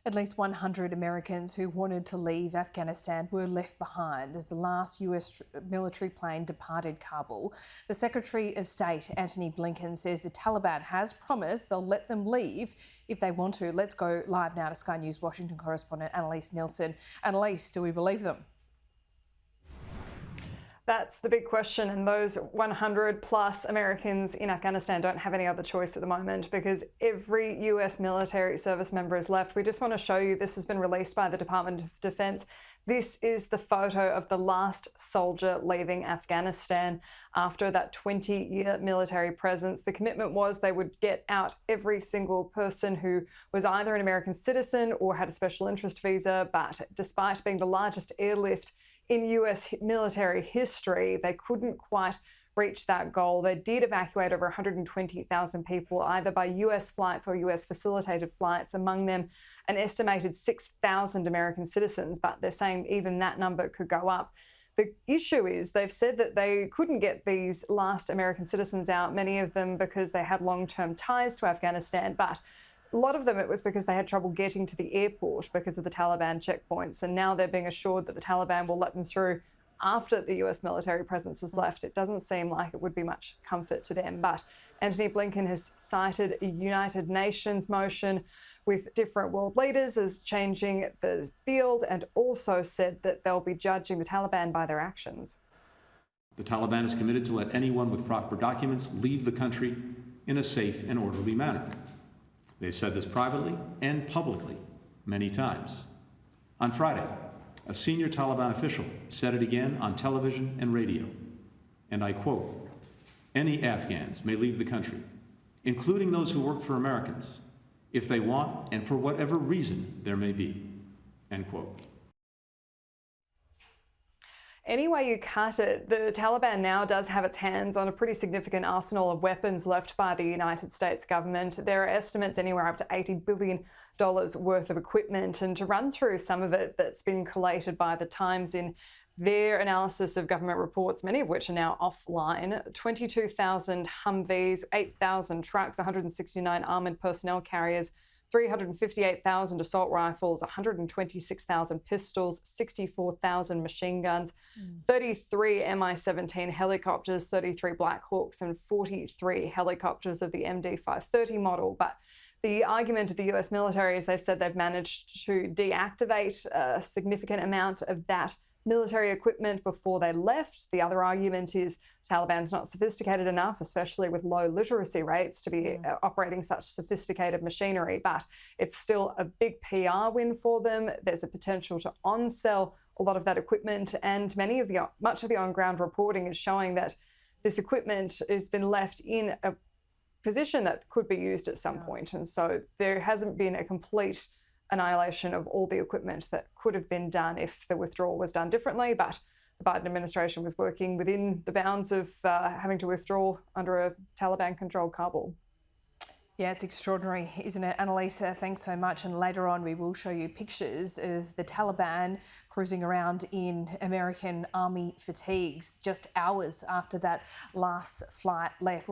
At least 100 Americans who wanted to leave Afghanistan were left behind as the last US military plane departed Kabul. The Secretary of State, Antony Blinken, says the Taliban has promised they'll let them leave if they want to. Let's go live now to Sky News Washington correspondent Annelise Nielsen. Annelise, do we believe them? That's the big question, and those 100 plus Americans in Afghanistan don't have any other choice at the moment because every US military service member is left. We just want to show you, this has been released by the Department of Defense. This is the photo of the last soldier leaving Afghanistan after that 20-year military presence. The commitment was they would get out every single person who was either an American citizen or had a special interest visa, but despite being the largest airlift in US military history, they couldn't quite reach that goal. They did evacuate over 120,000 people, either by US flights or US facilitated flights, among them an estimated 6,000 American citizens, but they're saying even that number could go up. The issue is they've said that they couldn't get these last American citizens out, many of them because they had long-term ties to Afghanistan, but a lot of them, it was because they had trouble getting to the airport because of the Taliban checkpoints. And now they're being assured that the Taliban will let them through after the US military presence has left. It doesn't seem like it would be much comfort to them. But Antony Blinken has cited a United Nations motion with different world leaders as changing the field, and also said that they'll be judging the Taliban by their actions. The Taliban is committed to let anyone with proper documents leave the country in a safe and orderly manner. They've said this privately and publicly many times. On Friday, a senior Taliban official said it again on television and radio, and I quote, "Any Afghans may leave the country, including those who work for Americans, if they want and for whatever reason there may be," end quote. Any way you cut it, the Taliban now does have its hands on a pretty significant arsenal of weapons left by the United States government. There are estimates anywhere up to $80 billion worth of equipment. And to run through some of it that's been collated by the Times in their analysis of government reports, many of which are now offline: 22,000 Humvees, 8,000 trucks, 169 armoured personnel carriers, 358,000 assault rifles, 126,000 pistols, 64,000 machine guns, 33 Mi-17 helicopters, 33 Black Hawks, and 43 helicopters of the MD-530 model. But the argument of the US military is they've said they've managed to deactivate a significant amount of that military equipment before they left. The other argument is Taliban's not sophisticated enough, especially with low literacy rates, to be operating such sophisticated machinery, but it's still a big PR win for them. There's a potential to on-sell a lot of that equipment, and much of the on-ground reporting is showing that this equipment has been left in a position that could be used at some point. And so there hasn't been a complete annihilation of all the equipment that could have been done if the withdrawal was done differently, but the Biden administration was working within the bounds of having to withdraw under a Taliban-controlled Kabul. Yeah, it's extraordinary, isn't it? Annelise, thanks so much. And later on, we will show you pictures of the Taliban cruising around in American Army fatigues just hours after that last flight left.